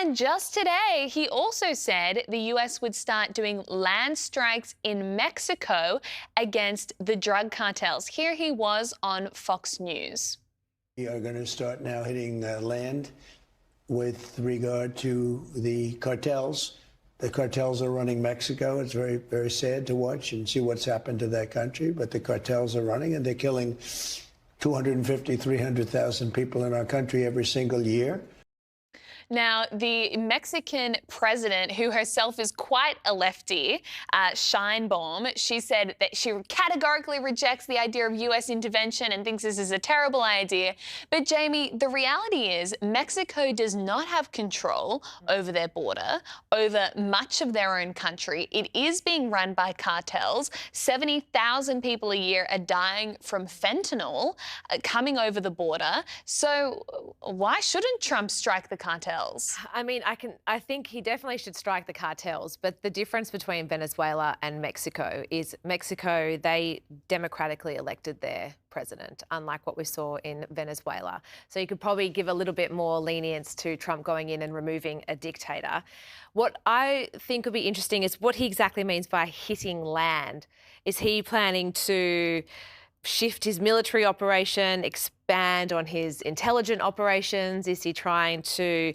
And just today, he also said the US would start doing land strikes in Mexico against the drug cartels. Here he was on Fox News. We are going to start now hitting land with regard to the cartels. The cartels are running Mexico. It's very, very sad to watch and see what's happened to that country, but the cartels are running and they're killing 250, 300,000 people in our country every single year. Now, the Mexican president, who herself is quite a lefty, Sheinbaum, she said that she categorically rejects the idea of US intervention and thinks this is a terrible idea. But, Jamie, the reality is Mexico does not have control over their border, over much of their own country. It is being run by cartels. 70,000 people a year are dying from fentanyl coming over the border. So why shouldn't Trump strike the cartels? I mean, I think he definitely should strike the cartels, but the difference between Venezuela and Mexico is Mexico, they democratically elected their president, unlike what we saw in Venezuela. So you could probably give a little bit more lenience to Trump going in and removing a dictator. What I think would be interesting is what he exactly means by hitting land. Is he planning to shift his military operation, expand on his intelligent operations? Is he trying to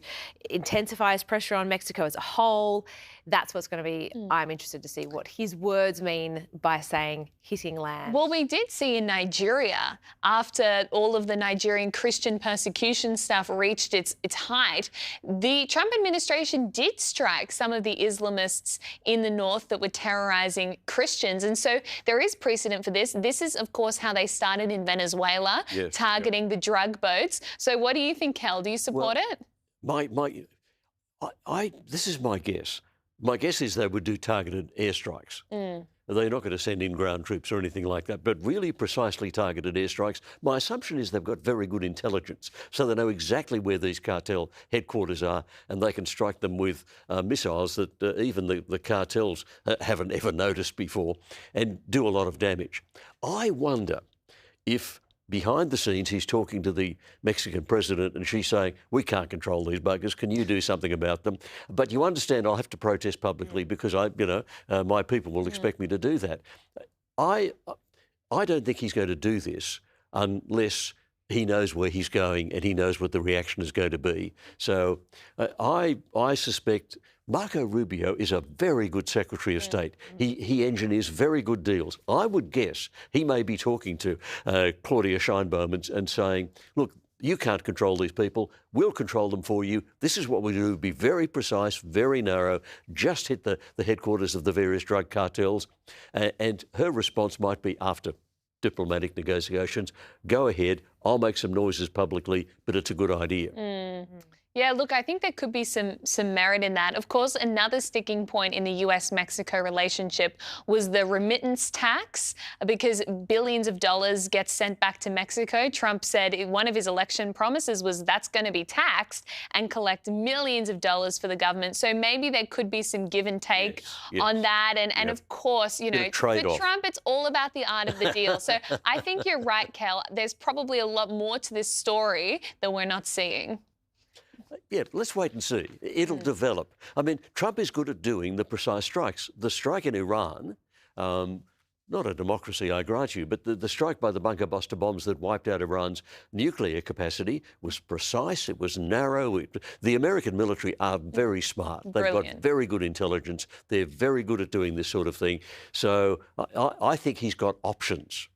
intensify his pressure on Mexico as a whole? That's what's going to be, I'm interested to see what his words mean by saying hitting land. Well, we did see in Nigeria, after all of the Nigerian Christian persecution stuff reached its height, the Trump administration did strike some of the Islamists in the north that were terrorising Christians. And so there is precedent for this. This is, of course, how they started in Venezuela, targeting the drug boats. So what do you think, Kel? Do you support it? This is my guess. My guess is they would do targeted airstrikes. They're not going to send in ground troops or anything like that, but really precisely targeted airstrikes. My assumption is they've got very good intelligence, so they know exactly where these cartel headquarters are, and they can strike them with missiles that even the cartels haven't ever noticed before, and do a lot of damage. I wonder if behind the scenes he's talking to the Mexican president and she's saying, we can't control these buggers, can you do something about them? But you understand I'll have to protest publicly because my people will expect me to do that. I don't think he's going to do this unless he knows where he's going and he knows what the reaction is going to be. So I suspect Marco Rubio is a very good Secretary of State. He engineers very good deals. I would guess he may be talking to Claudia Sheinbaum and saying, look, you can't control these people. We'll control them for you. This is what we do. Be very precise, very narrow, just hit the headquarters of the various drug cartels. And her response might be after diplomatic negotiations, go ahead, I'll make some noises publicly, but it's a good idea. Yeah, look, I think there could be some merit in that. Of course, another sticking point in the US-Mexico relationship was the remittance tax, because billions of dollars get sent back to Mexico. Trump said one of his election promises was that's going to be taxed and collect millions of dollars for the government. So maybe there could be some give and take on that. And of course, you know, for Trump, it's all about the art of the deal. So I think you're right, Kel. There's probably a lot more to this story that we're not seeing. Yeah, let's wait and see. It'll develop. I mean, Trump is good at doing the precise strikes. The strike in Iran, not a democracy, I grant you, but the strike by the bunker buster bombs that wiped out Iran's nuclear capacity was precise, it was narrow. The American military are very smart. They've got very good intelligence. They're very good at doing this sort of thing. So I think he's got options.